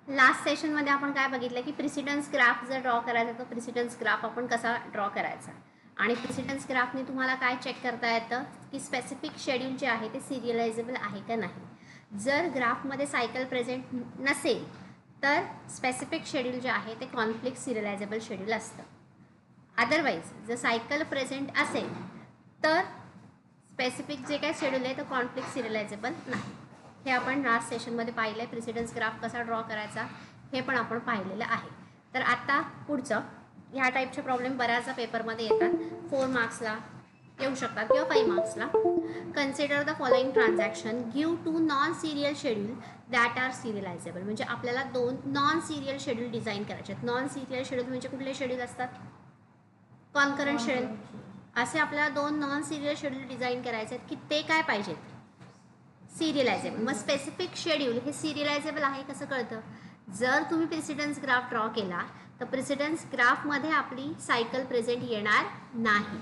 Last सेशनमध्ये आपण काय बघितलं की प्रिसिडन्स ग्राफ जर ड्रॉ करायचा तो प्रिसिडन्स ग्राफ आपण कसा ड्रॉ करायचा आणि प्रिसिडन्स ग्राफने तुम्हाला काय चेक करता येतं की स्पेसिफिक शेड्यूल जे आहे ते सिरियलायझेबल आहे का नाही. जर ग्राफमध्ये सायकल प्रेझेंट नसेल तर स्पेसिफिक शेड्यूल जे आहे ते कॉन्फ्लिक्ट सिरियलायझेबल शेड्यूल असतं. अदरवाईज जर सायकल प्रेझेंट असेल तर स्पेसिफिक जे काय शेड्यूल आहे तो कॉन्फ्लिक्ट सिरियलायझेबल नाही. हे आपण लास्ट सेशनमध्ये पाहिलं आहे. प्रिसिडन्स ग्राफ कसा ड्रॉ करायचा हे पण आपण पाहिलेलं आहे. तर आता पुढचं ह्या टाईपचे प्रॉब्लेम बऱ्याचदा पेपरमध्ये येतात. 4 मार्क्सला येऊ शकतात किंवा 5 मार्क्सला. Consider the following transaction give 2 non serial schedule that are serializable. म्हणजे आपल्याला 2 नॉन सिरियल शेड्यूल डिझाईन करायचे आहेत. नॉन सिरियल शेड्यूल म्हणजे कुठले शेड्यूल असतात? Concurrent schedule. असे आपल्याला 2 नॉन सिरियल शेड्यूल डिझाईन करायचे आहेत की ते काय पाहिजेत? सिरियलायझेबल. मग स्पेसिफिक शेड्यूल हे सिरियलायझेबल आहे कसं कळतं? जर तुम्ही प्रेसिडेन्स ग्राफ ड्रॉ केला तर प्रेसिडेन्स ग्राफमध्ये आपली सायकल प्रेझेंट येणार नाही.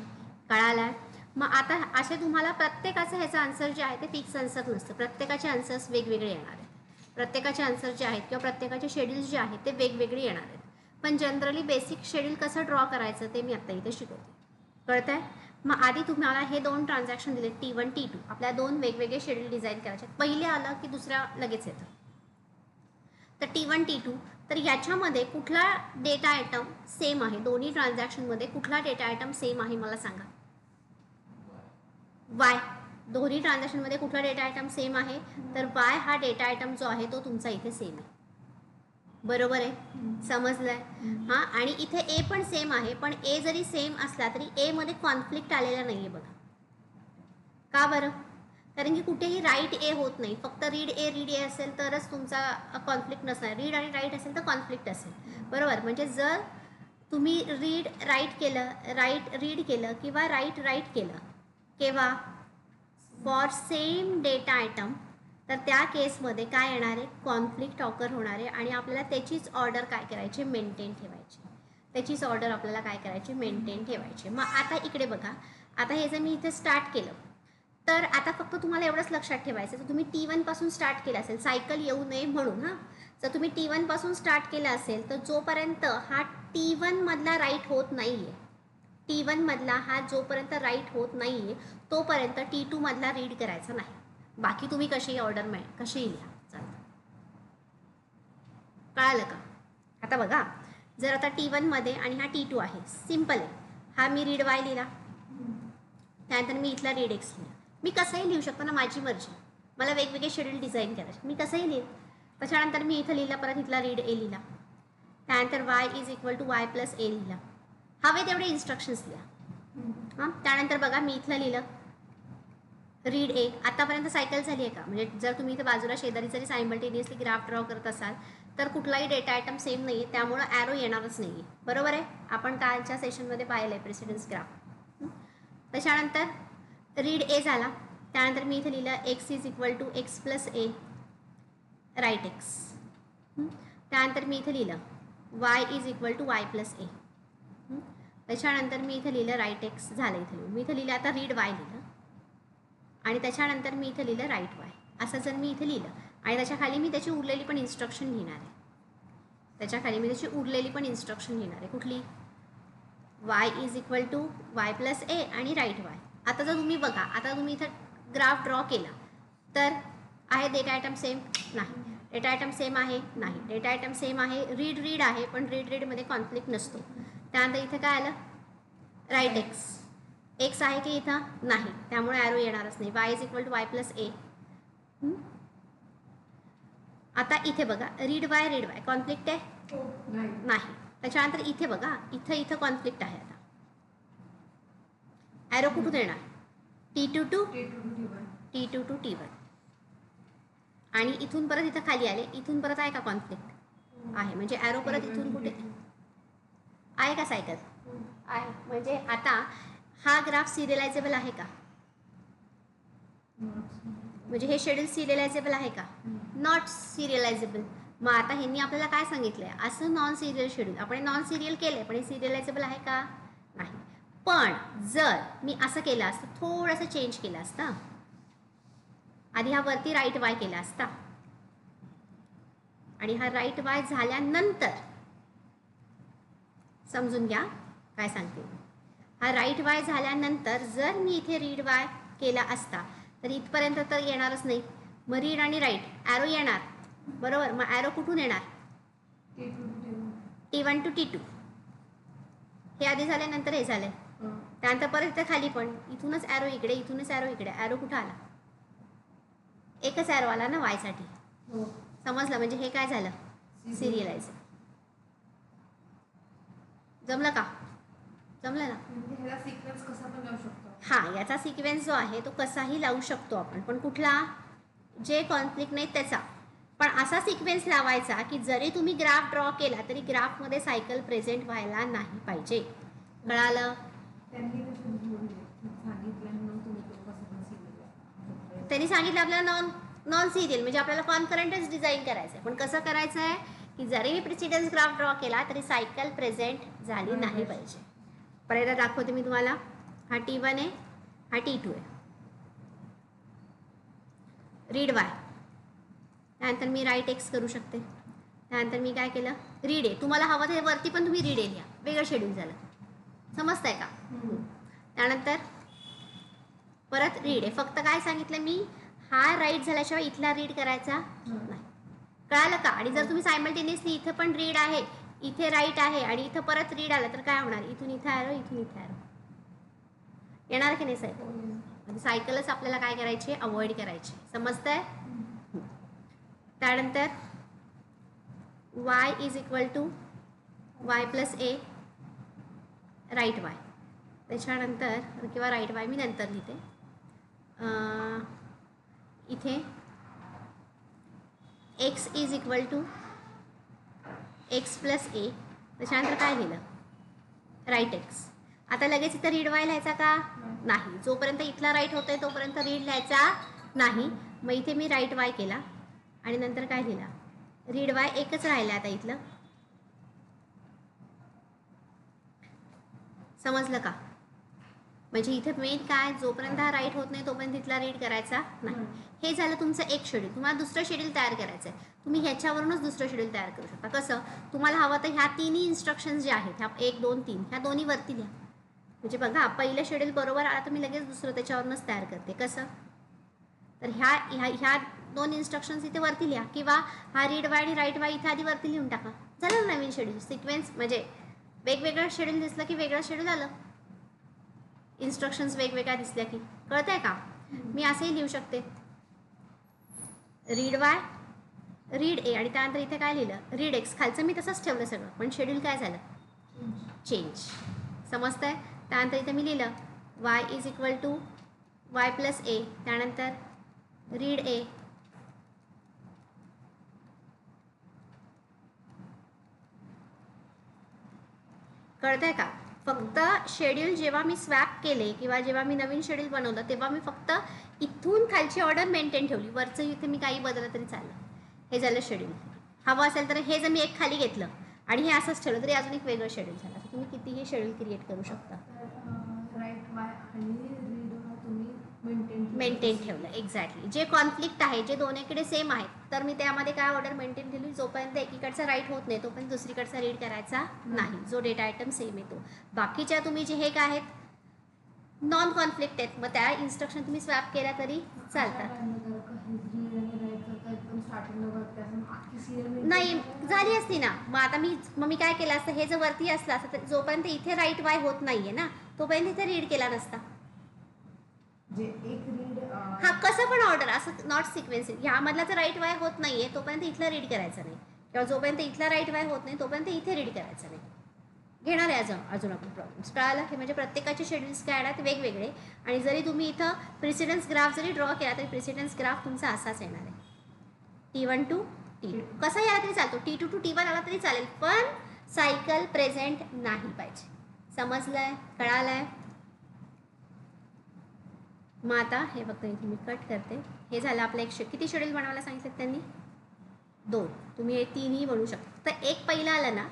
कळालं? मग आता असे तुम्हाला प्रत्येकाचं ह्याचं आन्सर जे आहे ते फिक्स आन्सर नसतं. प्रत्येकाचे आन्सर्स वेगवेगळे येणार आहेत. प्रत्येकाचे आन्सर जे आहेत किंवा प्रत्येकाचे शेड्यूल्स जे आहेत ते वेगवेगळे येणार आहेत. पण जनरली बेसिक शेड्यूल कसं ड्रॉ करायचं ते मी आत्ता इथे शिकवते. कळतंय? मग आधी तुम्हाला हे 2 ट्रान्झॅक्शन दिले T1 T2. आपल्या 2 वेगवेगळे शेड्यूल डिझाईन करायचे. पहिले आलं की दुसऱ्या लगेच येतं. तर T1 T2 तर याच्यामध्ये कुठला डेटा आयटम सेम आहे? दोन्ही ट्रान्झॅक्शनमध्ये कुठला डेटा आयटम सेम आहे मला सांगा. वाय. दोन्ही ट्रान्झॅक्शनमध्ये कुठला डेटा आयटम सेम आहे? तर वाय हा डेटा आयटम जो आहे तो तुमचा इथे सेम आहे. बरोबर आहे? समजलंय? हां. आणि इथे ए पण सेम आहे. पण ए जरी सेम असला तरी ए मध्ये कॉन्फ्लिक्ट आलेला नाहीये बघा. का बरं? कारण की कुठेही राईट ए होत नाही. फक्त रीड ए असेल तरच तुमचा कॉन्फ्लिक्ट नसणार. रीड आणि राईट असेल तर कॉन्फ्लिक्ट असेल. बरोबर? म्हणजे जर तुम्ही रीड केलं किंवा राईट केलं केव्हा? फॉर सेम डेटा आयटम तर त्या केसमध्ये काय येणार आहे? कॉन्फ्लिक्ट ऑकर होणार आहे आणि आपल्याला त्याचीच ऑर्डर काय करायची? मेंटेन ठेवायची. त्याचीच ऑर्डर आपल्याला काय करायची? मेंटेन ठेवायची. मग आता इकडे बघा. आता हे जर मी इथे स्टार्ट केलं तर आता फक्त तुम्हाला एवढंच लक्षात ठेवायचं तर तुम्ही T1 पासून स्टार्ट केलं असेल सायकल येऊ नये म्हणून. हां. जर तुम्ही T1 पासून स्टार्ट केलं असेल तर जोपर्यंत हा T1 मधला राईट होत नाहीये T1 मधला हा जोपर्यंत राईट होत नाहीये तोपर्यंत T2 मधला रीड करायचा नाही. बाकी तुम्ही कशी ऑर्डर कशी लिहा चालतं. कळालं का? आता बघा जर आता T1 मध्ये आणि हा T2 आहे सिम्पल आहे. हा मी रीड वाय लिहिला त्यानंतर मी इथला रीड एक्स लिहिला. मी कसंही लिहू शकतो ना, माझी मर्जी. मला वेगवेगळे शेड्यूल डिझाईन करायचे मी कसंही लिहिन. त्याच्यानंतर मी इथं लिहिला परत इथला रीड ए लिहिला. त्यानंतर Y is equal to Y plus A लिहिला. हवे तेवढे इन्स्ट्रक्शन्स लिहा. हां. त्यानंतर बघा मी इथलं लिहिलं रीड ए. आतापर्यंत सायकल झाली आहे का? म्हणजे जर तुम्ही इथे बाजूला शेजारी जरी सायमल्टेनियसली ग्राफ ड्रॉ करत असाल तर कुठलाही डेटा आयटम सेम नाही आहे त्यामुळं ॲरो येणारच नाही आहे. बरोबर आहे? आपण कालच्या सेशनमध्ये पाहिलं आहे प्रेसिडेन्स ग्राफ. त्याच्यानंतर रीड ए झाला. त्यानंतर मी इथे लिहिलं X is equal to X plus A write X. त्यानंतर मी इथे लिहिलं Y is equal to Y plus A. त्याच्यानंतर मी इथे लिहिलं राईट एक्स झालं. इथे लिहिलं मी इथे लिहिलं आता रीड वाय लिहिलं आणि त्याच्यानंतर मी इथे लिहिलं राईट वाय. असं जर मी इथे लिहिलं आणि त्याच्याखाली मी त्याची उरलेली पण इन्स्ट्रक्शन लिहिणार आहे. त्याच्याखाली मी त्याची उरलेली पण इन्स्ट्रक्शन लिहिणार आहे. कुठली? Y is equal to Y plus A आणि राईट वाय. आता जर तुम्ही बघा आता तुम्ही इथं ग्राफ ड्रॉ केला तर आहे डेटा आयटम सेम? नाही. डेटा आयटम सेम आहे? नाही. डेटा आयटम सेम आहे. रीड आहे पण रीडमध्ये कॉन्फ्लिक्ट नसतो. त्यानंतर इथे काय आलं? Right x. एक्स आहे की इथं? नाही. त्यामुळे ॲरो येणारच नाही. Y is equal to Y plus A. आता इथे बघा रीड वाय कॉन्फ्लिक्ट आहे? नाही. त्याच्यानंतर इथे बघा इथं कॉन्फ्लिक्ट आहे. आता ॲरो कुठून येणार? T2 टू T1 आणि इथून परत इथं खाली आले. इथून परत आहे का कॉन्फ्लिक्ट? आहे. म्हणजे ॲरो परत इथून कुठे आहे का? सायकल आहे. म्हणजे आता हा ग्राफ सिरियलायझेबल आहे का? म्हणजे हे शेड्यूल सिरियलायझेबल आहे का? नॉट सिरियलायझेबल. मग आता ह्यांनी आपल्याला काय सांगितलंय? असं नॉन सिरियल शेड्यूल आपण नॉन सिरियल केलंय पण हे सिरियलायझेबल आहे का? नाही. पण जर मी असं केलं असतं थोडंसं चेंज केलं असतं. आधी हा वरती राईट वाय केला असता आणि हा राईट वाय झाल्यानंतर समजून घ्या काय सांगते. हा राईट वाय झाल्यानंतर जर मी इथे रीड वाय केला असता तर इथपर्यंत तर येणारच नाही. मग रीड आणि राईट ॲरो येणार बरोबर. मग ॲरो कुठून येणार? T1 टू T2 हे आधी झाल्यानंतर हे झालंय. त्यानंतर परत इथे खाली पण इथूनच ॲरो इकडे, इथूनच ॲरो इकडे. ॲरो कुठं आला? एकच ॲरो आला ना वायसाठी. समजलं? म्हणजे हे काय झालं? सिरियलाइज. जमलं का? जमलं ना? सिक्वेन्स कसा पण लावू शकतो. हां, याचा सिक्वेन्स जो आहे तो कसाही लावू शकतो आपण. पण कुठला? जे कॉन्फ्लिक्ट नाही त्याचा. पण असा सिक्वेन्स लावायचा की जरी तुम्ही ग्राफ ड्रॉ केला तरी ग्राफमध्ये सायकल प्रेझेंट व्हायला नाही पाहिजे. कळालं? त्यांनी सांगितलं आपल्याला नॉन सिरियल म्हणजे आपल्याला कॉन्करंटच डिझाईन करायचं आहे. पण कसं करायचं आहे की जरी प्रेसिडेन्स ग्राफ ड्रॉ केला तरी सायकल प्रेझेंट झाली नाही पाहिजे. परत दाखवते मी तुम्हाला. हा T1 आहे, हा T2 आहे. रीड वाय त्यानंतर मी राईट एक्स करू शकते. त्यानंतर मी काय केलं? रीड आहे. तुम्हाला हवं तर वरती पण तुम्ही रीड आहे लिहा. वेगळं शेड्यूल झालं. समजतंय का? त्यानंतर परत रीड आहे. फक्त काय सांगितलं मी? हा राईट झाल्याशिवाय इथला रीड करायचा नाही. कळालं का? आणि जर तुम्ही सायमल्टेनियसली इथं पण रीड आहे, इथे राईट आहे आणि इथं परत रीड आलं तर काय होणार? इथून इथं ॲरो, इथून इथं ॲरो. येणार की नाही सायकल? म्हणजे सायकलच आपल्याला काय करायची? अवॉइड करायची. समजतंय? त्यानंतर y is equal to Y plus A write Y. त्याच्यानंतर किंवा राईट वाय मी नंतर लिहिते. इथे x is equal to X plus A. त्याच्यानंतर काय लिहिलं? Write X. आता लगेच इथं रीड वाय लिहायचा का? नाही. जोपर्यंत इथला राईट होतोय तोपर्यंत रीड लिहायचा नाही. मग इथे मी राईट वाय केला आणि नंतर काय लिहिला? रीड वाय एकच राहिलं आता इथलं. समजलं का? म्हणजे इथे मेन काय? जोपर्यंत हा राईट होत नाही तोपर्यंत इथला रीड करायचा नाही. हे झालं तुमचं एक शेड्यूल. तुम्हाला दुसरं शेड्यूल तयार करायचं आहे. तुम्ही ह्याच्यावरूनच दुसरं शेड्यूल तयार करू शकता. कसं? तुम्हाला हवं तर ह्या तिन्ही इन्स्ट्रक्शन्स जे आहेत ह्या 1, 2, 3 ह्या दोन्ही वरती लिहा. म्हणजे बघा पहिलं शेड्यूल बरोबर आला तर मी लगेच दुसरं त्याच्यावरूनच तयार करते. कसं? तर ह्या 2 इन्स्ट्रक्शन्स इथे वरती लिहा किंवा हा रीड वाय आणि राईट वाय इथे आधी वरती लिहून टाका. झालं ना नवीन शेड्यूल. सिक्वेन्स म्हणजे वेगवेगळं शेड्यूल दिसलं की वेगळं शेड्यूल आलं. इन्स्ट्रक्शन्स वेगवेगळ्या दिसल्या की. कळतंय का? मी असंही लिहू शकते. रीड वाय, रीड ए आणि त्यानंतर इथे काय लिहिलं? Read x. खालचं मी तसंच ठेवलं सगळं पण शेड्यूल काय झालं? चेंज. समजतंय? त्यानंतर इथे मी लिहिलं Y is equal to Y plus A. त्यानंतर रीड ए कळतंय का? फक्त शेड्यूल जेव्हा मी स्वॅप केले किंवा जेव्हा मी नवीन शेड्यूल बनवलं तेव्हा मी फक्त इथून खालची ऑर्डर मेंटेन ठेवली. वरचं इथे मी काही बदललं तरी चाललं. हे झालं शेड्यूल. हवं असेल तर हे जर मी एक खाली घेतलं आणि हे असंच ठेवलं तरी अजून एक वेगळं शेड्यूल झालं. तर तुम्ही कितीही शेड्यूल क्रिएट करू शकता. राईट वाय आणि रीड तुम्ही मेंटेन ठेवलं. एक्झॅक्टली. जे कॉन्फ्लिक्ट आहे जे दोन्हीकडे सेम आहेत तर मी त्यामध्ये काय ऑर्डर मेंटेन ठेवली? जोपर्यंत एकीकडचा राईट होत नाही तोपर्यंत दुसरीकडचा रीड करायचा नाही. जो डेटा आयटम सेम येतो. बाकीच्या तुम्ही जे हे काय आहेत नॉन कॉन्फ्लिक्ट आहेत मग त्या इन्स्ट्रक्शन तुम्ही स्वॅप केल्या तरी चालतात. नाही झाली असती ना. मग मी काय केलं असतं? हे जर वरती असलं असतं तर जोपर्यंत इथे राईट वाय होत नाहीये ना तोपर्यंत इथे रीड केला नसता. हा कसं पण ऑर्डर असं नॉट सिक्वेन्स. ह्यामधला जर राईट वाय होत नाहीये तोपर्यंत इथला रीड करायचा नाही किंवा जोपर्यंत इथला राईट वाय होत नाही तोपर्यंत इथे रीड करायचं नाही. घेणार आहे अजून आपण प्रॉब्लेम्स. कळालं? हे म्हणजे प्रत्येकाचे शेड्यूल्स काय आहेत वेगवेगळे. आणि जरी तुम्ही इथं प्रेसिडेन्स ग्राफ जरी ड्रॉ केला तरी प्रेसिडेन्स ग्राफ तुमचा असाच येणार आहे. T1 टू T2 कसा आला तरी चालतो. T2 टू T1 आला तरी चालेल पण सायकल प्रेझेंट नाही पाहिजे. समजलंय? कळालंय? मग आता हे फक्त इथे मी कट करते. हे झालं आपलं किती शेड्यूल बनवायला सांगितलं त्यांनी? 2. तुम्ही हे 3ही बनवू शकता. तर एक पहिलं आलं ना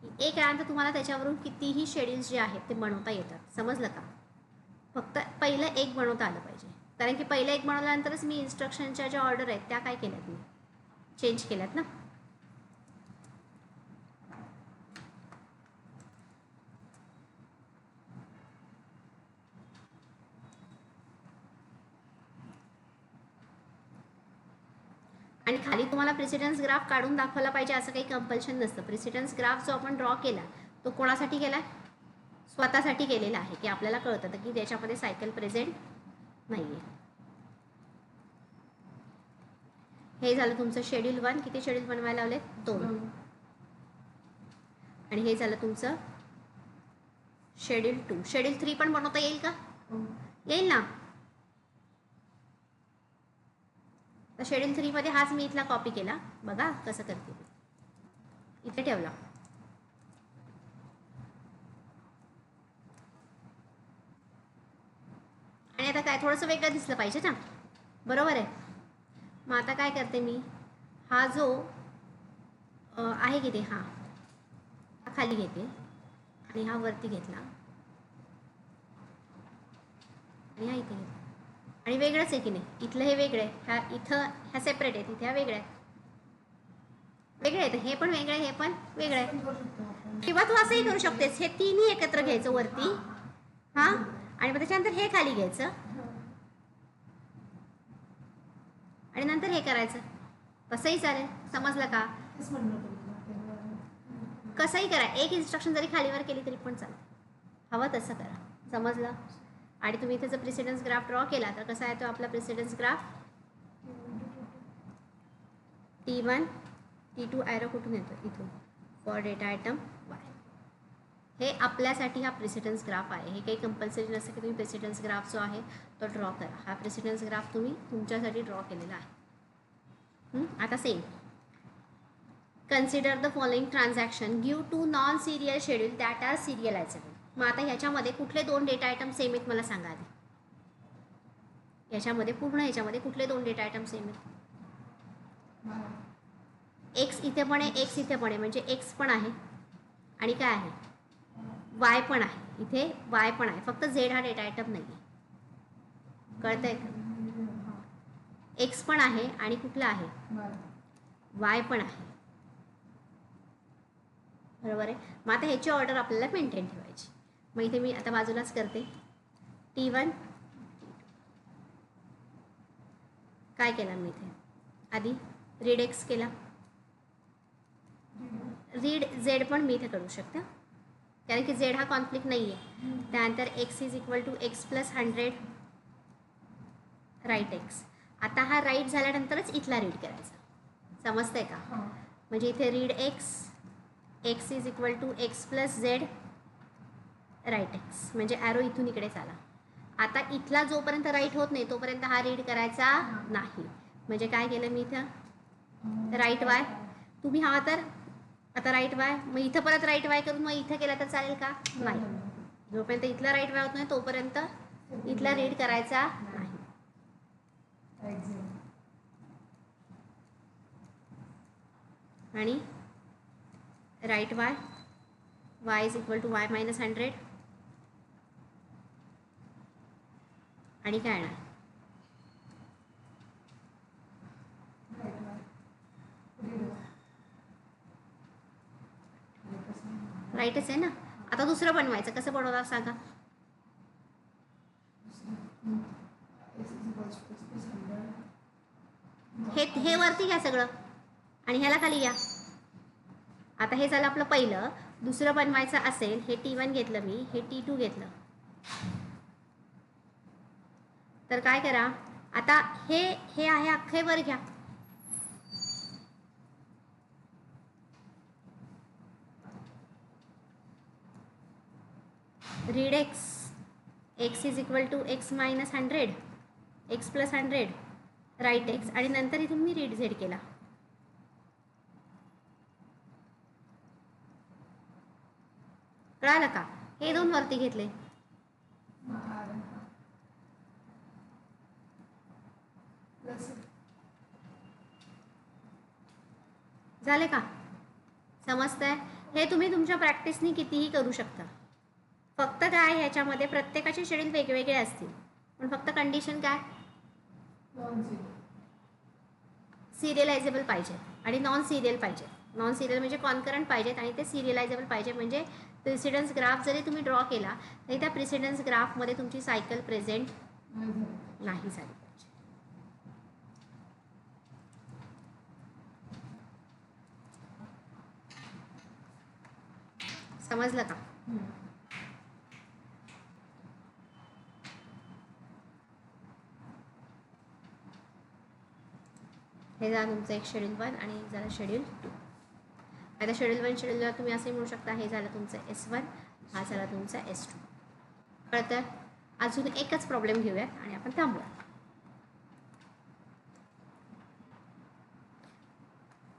एक आल्यानंतर तुम्हाला त्याच्यावरून कितीही शेड्यूल्स जे आहेत ते बनवता येतात. समजलं का? फक्त पहिलं एक बनवता आलं पाहिजे. कारण की पहिलं एक बनवल्यानंतरच मी इन्स्ट्रक्शनच्या ज्या ऑर्डर आहेत त्या काय केल्यात मी चेंज केल्यात ना. खाली तुम्हाला प्रेसिडन्स ग्राफ काढून दाखवला पाहिजे असं काही कंपल्शन नसतं. प्रेसिडन्स ग्राफ जो आपण ड्रॉ केला तो कोणासाठी केला आहे? स्वतःसाठी केलेला आहे, की आपल्याला कळतं की त्याच्यामध्ये सायकल प्रेझेंट नाही आहे. हे झालं तुमचं शेड्यूल 1. किती शेड्यूल बनवायला लावले? 2. आणि हे झालं तुमचं शेड्यूल 2. शेड्यूल 3 पण बनवता येईल का? येईल ना. तर शेड्यूल 3 मध्ये हाच मी इथला कॉपी केला. बघा कसं करते, इथे ठेवला. आणि आता काय थोडंसं वेगळं दिसलं पाहिजे ना, बरोबर आहे. मग आता काय करते मी, हा जो आहे की ते हा खाली घेते आणि हा वरती घेतला आणि हा इथे घेतला. आणि वेगळंच आहे की नाही, इथलं हे वेगळं आहे, ह्या इथं ह्या सेपरेट आहेत, इथे ह्या वेगळ्या आहेत, वेगळे आहेत. हे पण वेगळं आहे, हे पण वेगळं आहे. किंवा तू असंही करू शकतेस, हे तिन्ही एकत्र घ्यायचं वरती, हा, आणि मग त्याच्यानंतर हे खाली घ्यायचं आणि नंतर हे करायचं. कसंही चालेल. समजलं का? कसंही करा, एक इन्स्ट्रक्शन जरी खालीवर केली तरी पण चालेल, हवं तसं करा. समजलं? आणि तुम्ही इथे जर प्रेसिडन्स ग्राफ ड्रॉ केला तर कसा आहे तो आपला precedence graph? T1 T2 arrow कुठून येतो? इथून. For data item Y. हे आपल्यासाठी हा प्रेसिडन्स ग्राफ आहे. हे काही कंपल्सरी नसतं की तुम्ही प्रेसिडन्स ग्राफ जो आहे तो ड्रॉ करा. हा प्रेसिडन्स ग्राफ तुम्ही तुमच्यासाठी ड्रॉ केलेला आहे. आता same, consider the following transaction, give 2 non serial schedule that are serializable. मग आता ह्याच्यामध्ये कुठले 2 डेटा आयटम सेम आहेत मला सांगा आधी. ह्याच्यामध्ये पूर्ण ह्याच्यामध्ये कुठले 2 डेटा आयटम सेम आहेत? एक्स इथे पण आहे, एक्स इथे पण आहे, म्हणजे एक्स पण आहे आणि काय आहे? वाय पण आहे. इथे वाय पण आहे, फक्त झेड हा डेटा आयटम नाही आहे. कळतंय का? एक्स पण आहे आणि कुठला आहे? वाय पण आहे. बरोबर आहे. मग आता ह्याची ऑर्डर आपल्याला मेंटेन ठेवायची. मग इथे मी आता बाजूलाच करते. T1 काय केला मी इथे? आधी रीड एक्स केला, रीड झेड पण मी इथे करू शकते, कारण की झेड हा कॉन्फ्लिक्ट नाही आहे. त्यानंतर X is equal to X plus 100 write X. आता हा राईट झाल्यानंतरच इथला रीड करायचा. समजतंय का? म्हणजे इथे read X, X is equal to X plus Z write X, म्हणजे ॲरो इथून इकडेच आला. आता इथला जोपर्यंत राईट होत नाही तोपर्यंत हा रीड करायचा नाही. म्हणजे काय केलं मी इथं? Write Y. तुम्ही हवा तर आता राईट वाय, मग इथं परत राईट वाय करून मग इथं केला तर चालेल का? नाही. जोपर्यंत इथला राईट वाय होत नाही तोपर्यंत इथला रीड करायचा नाही. आणि write Y, Y is equal to Y minus 100 आणि काय येणार? राईटच आहे ना. आता दुसरं बनवायचं. कसं बनवणार सांगा? हे वरती घ्या सगळं आणि ह्याला खाली घ्या. आता हे झालं आपलं पहिलं. दुसरं बनवायचं असेल, हे T1 घेतलं मी, हे T2 घेतलं, तर काय करा, आता हे आहे अख्खे वर घ्या. Read X, X is equal to X minus 100 X plus 100 write X, आणि नंतर इथून मी रीड झेड केला. कळालं का? हे 2 वरती घेतले. झाले का? समजतंय? हे तुम्ही तुमच्या प्रॅक्टिसनी कितीही करू शकता. फक्त काय ह्याच्यामध्ये प्रत्येकाचे शेड्यूल वेगवेगळे असतील, पण फक्त कंडिशन काय? सिरियलायझेबल पाहिजे आणि नॉन सिरियल पाहिजे. नॉन सिरियल म्हणजे कॉन्करंट पाहिजेत आणि ते सिरियलायझेबल पाहिजे. म्हणजे प्रेसिडन्स ग्राफ जरी तुम्ही ड्रॉ केला तरी त्या प्रेसिडन्स ग्राफमध्ये तुमची सायकल प्रेझेंट नाही झाली पाहिजे. समजलं का? हे झालं तुमचं एक शेड्यूल 1 आणि एक झालं शेड्यूल 2. आता शेड्यूल 1 शेड्यूल 2 तुम्ही असे म्हणू शकता, हे झालं तुमचं S1, हा झाला तुमचा S2. कळतं? अजून एकच प्रॉब्लेम घेऊयात आणि आपण थांबूया.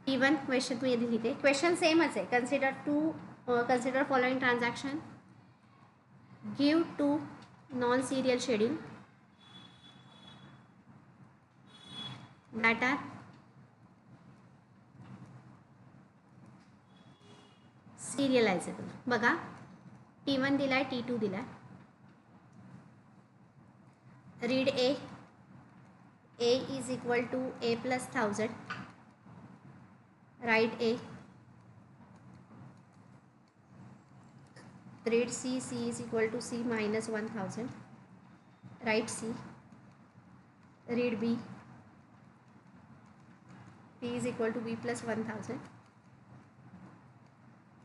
P1 क्वेश्चन तुम्ही आधी लिहिते. क्वेश्चन सेमच आहे. Consider following transaction, give 2 non serial schedule that are serializable. बघा, T1 दिलाय, T2 दिलाय. Read A is equal to A plus 1000. Write A. Read C is equal to C minus 1000. Write C. Read B is equal to B plus 1000.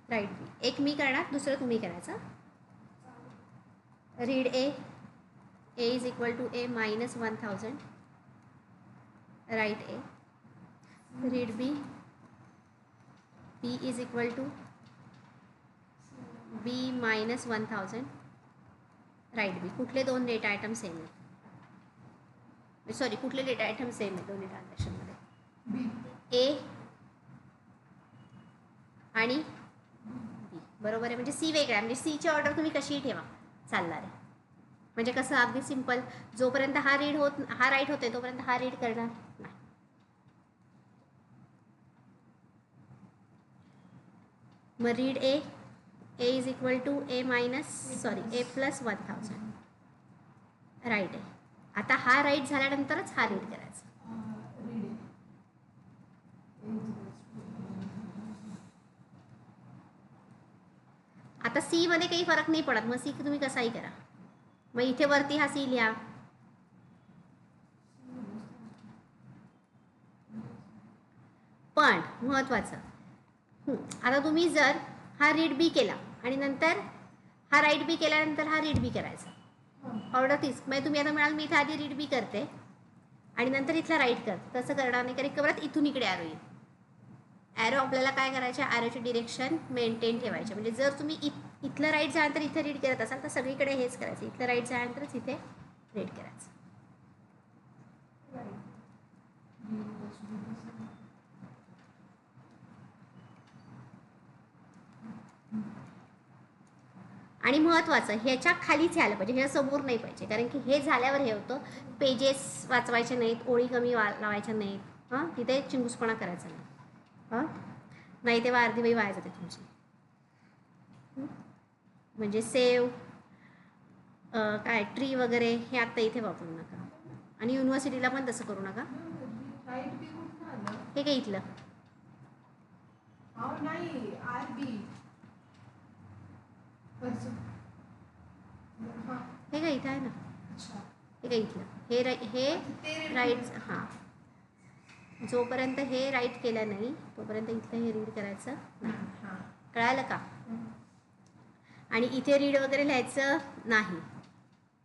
Write B. एक मी करणार, दुसरं तुम्ही करायचं. Read A is equal to A minus 1000. Write A. Read B is equal to B minus 1000. Write B. कुठले दोन data item same आहेत? Sorry, कुठले डेटा आयटम सेम आहेत दोन्ही ट्रान्झॅक्शनमध्ये? A आणि B. बरोबर आहे. म्हणजे C वेगळा आहे. म्हणजे Cची ऑर्डर तुम्ही कशीही ठेवा, चालणार आहे. म्हणजे कसं, अगदी सिम्पल. जोपर्यंत हा राईट होते तोपर्यंत हा रीड करणार नाही. मग read A is equal to A plus 1000. Write आहे. आता हा राईट झाल्यानंतरच हा रीड करायचा. आता C मध्ये काही फरक नाही पडत, मग C तुम्ही कसाही करा. मग इथे वरती हा C लिहा. पण महत्वाचं, आता तुम्ही जर हा रीड B केला आणि नंतर हा राईट B केल्यानंतर हा रीड B करायचा, ऑर्डर तीच. म्हणजे तुम्ही आता म्हणाल मी इथे आधी रीड B करते आणि नंतर इथला राईट करते, तसं करणार नाही. कारण परत इथून इकडे ॲरो येईल. ॲरो आपल्याला काय करायचे, ॲरोची डिरेक्शन मेंटेन ठेवायचे. म्हणजे जर तुम्ही इथलं राईट झाल्यानंतर इथे रीड करत असाल तर सगळीकडे हेच करायचं, इथलं राईट झाल्यानंतरच इथे रीड करायचं. आणि महत्त्वाचं, ह्याच्या खालीच यायला पाहिजे, ह्या समोर नाही पाहिजे. कारण की हे झाल्यावर हे होतं, पेजेस वाचवायचे नाहीत, ओळी कमी लावायच्या नाहीत, हां, तिथे चिंगूसपणा करायचा नाही. हां, नाही तेव्हा अर्धी वही वाया जाते तुमची. म्हणजे सेव काय ट्री वगैरे हे आत्ता इथे वापरू नका. आणि युनिव्हर्सिटीला पण तसं करू नका. हे काय इथलं हे काय इथं आहे ना, हे काय इथलं हे राईट. हां, जोपर्यंत हे राईट केलं नाही तोपर्यंत इथलं हे रीड करायचं नाही. कळालं का? आणि इथे रीड वगैरे लिहायचं नाही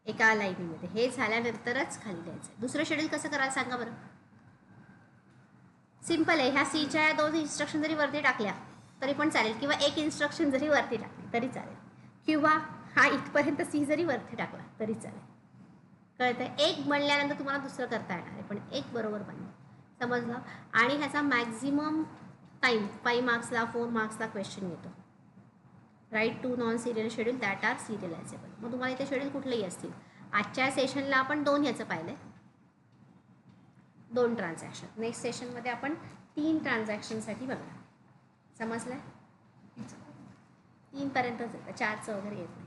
एका लाईनीमध्ये. हे झाल्यानंतरच खाली लिहायचं. दुसरं शेड्यूल कसं करायला सांगा बरं. सिम्पल आहे. ह्या Cच्या 2 इन्स्ट्रक्शन जरी वरती टाकल्या तरी पण चालेल, किंवा एक इन्स्ट्रक्शन जरी वरती टाकली तरी चालेल, किंवा हा इथपर्यंत C जरी वरती टाकला तरी चालेल. कळतंय? एक बनल्यानंतर तुम्हाला दुसरं करता येणार आहे, पण एक बरोबर बनलं. समजलं? आणि ह्याचा मॅक्झिमम टाईम 5 मार्क्सला 4 मार्क्सला क्वेश्चन येतो. Write 2 non serial schedule that are serializable. मग तुम्हाला इथे शेड्यूल कुठलेही असतील. आजच्या सेशनला आपण 2 ह्याचं पाहिलं आहे, 2 ट्रान्झॅक्शन. नेक्स्ट सेशनमध्ये आपण 3 ट्रान्झॅक्शनसाठी बघणार. समजलं? 3 पर्यंतच येतं, 4चं वगैरे येत नाही.